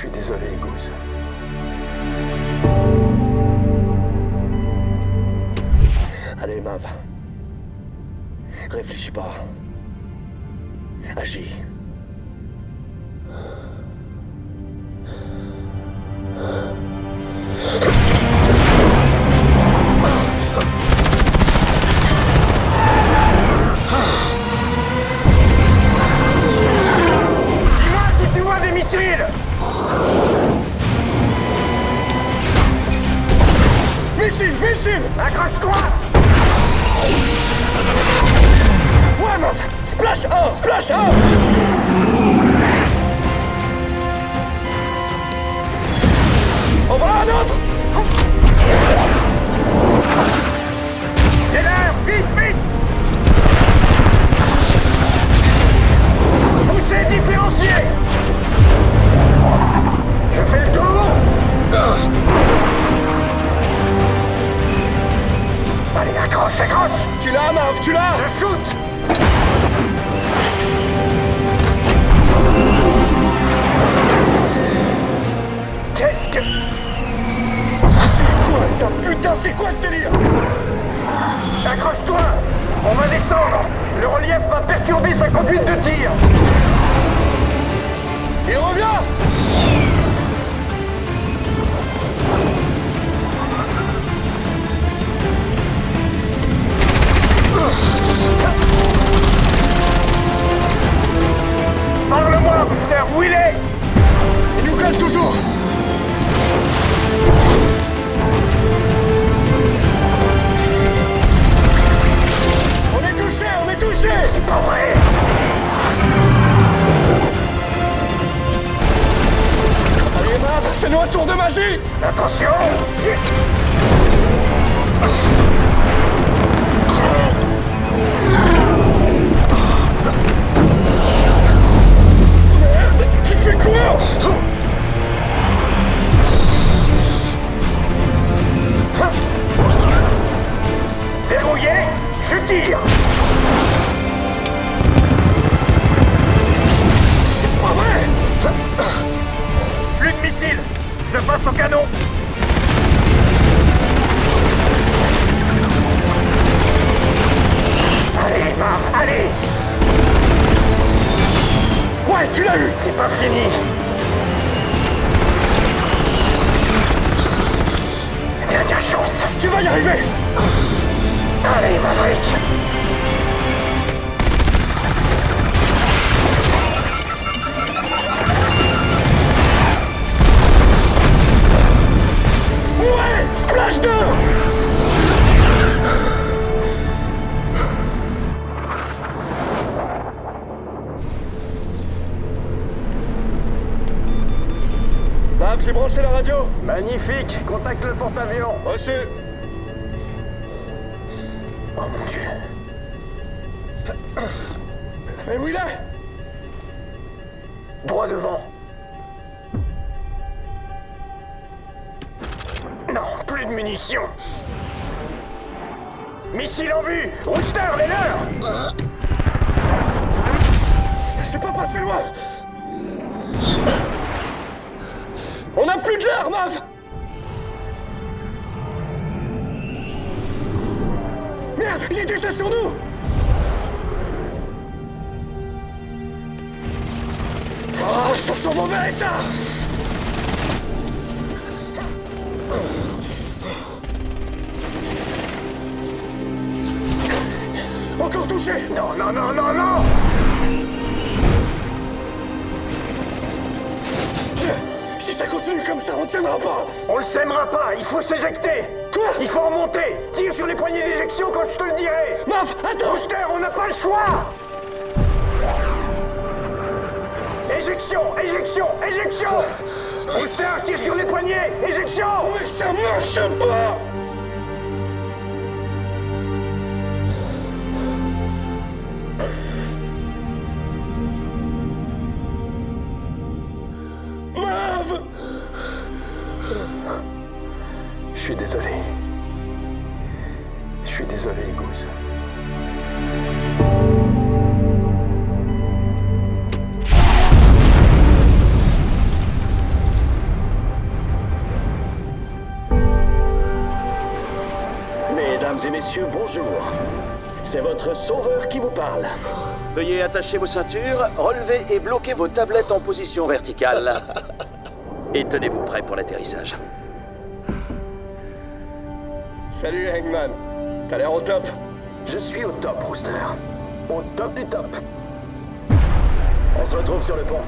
suis désolé, Goose. Allez, Mav. Réfléchis pas. Agis. Dis-moi si tu vois des missiles! Missile! Accroche-toi! Ouais, Mav! Splash 1! On va un autre! T'es là! Vite! Poussez différencié! Je fais le tour! Allez, accroche! Tu l'as, Mav, tu l'as! Je shoot! Qu'est-ce que... Quoi ça, putain, c'est quoi ce délire? Accroche-toi! On va descendre! Le relief va perturber sa conduite de tir! Il revient! Parle-moi, Booster! Où il est? Il nous colle toujours! On est touché! C'est pas vrai! Allez, Mav, fais-nous un tour de magie! Attention! Merde, tu fais quoi? Verrouillé, je tire! C'est pas vrai! Plus de missiles! Je passe au canon! Allez, Marv, allez! Ouais, tu l'as eu! C'est pas fini! Dernière chance! Tu vas y arriver! Allez, Maverick! Ouais! Splash 2! Mav, j'ai branché la radio! Magnifique! Contacte le porte-avions! Reçu! Oh mon Dieu! Mais où il est? Droit devant! Non, plus de munitions! Missile en vue! Rooster, les leurs! C'est pas passé loin! On a plus de l'air, Mav! Merde, il est déjà sur nous! Oh, ça sent mauvais, ça! Encore touché! Non! Si ça continue comme ça, on tiendra pas! On le sèmera pas, il faut s'éjecter! Quoi? Il faut remonter! Tire sur les poignées d'éjection quand je te le dirai! Mav, attends! Rooster, on n'a pas le choix! Éjection! Rooster, tire sur les poignets! Éjection! Mais ça marche pas! Mav! Je suis désolé. Je suis désolé, Goose. et messieurs, bonjour. C'est votre sauveur qui vous parle. Veuillez attacher vos ceintures, relever et bloquer vos tablettes en position verticale. Et tenez-vous prêts pour l'atterrissage. Salut Hangman. T'as l'air au top. Je suis au top, Rooster. Au top du top. On se retrouve sur le pont.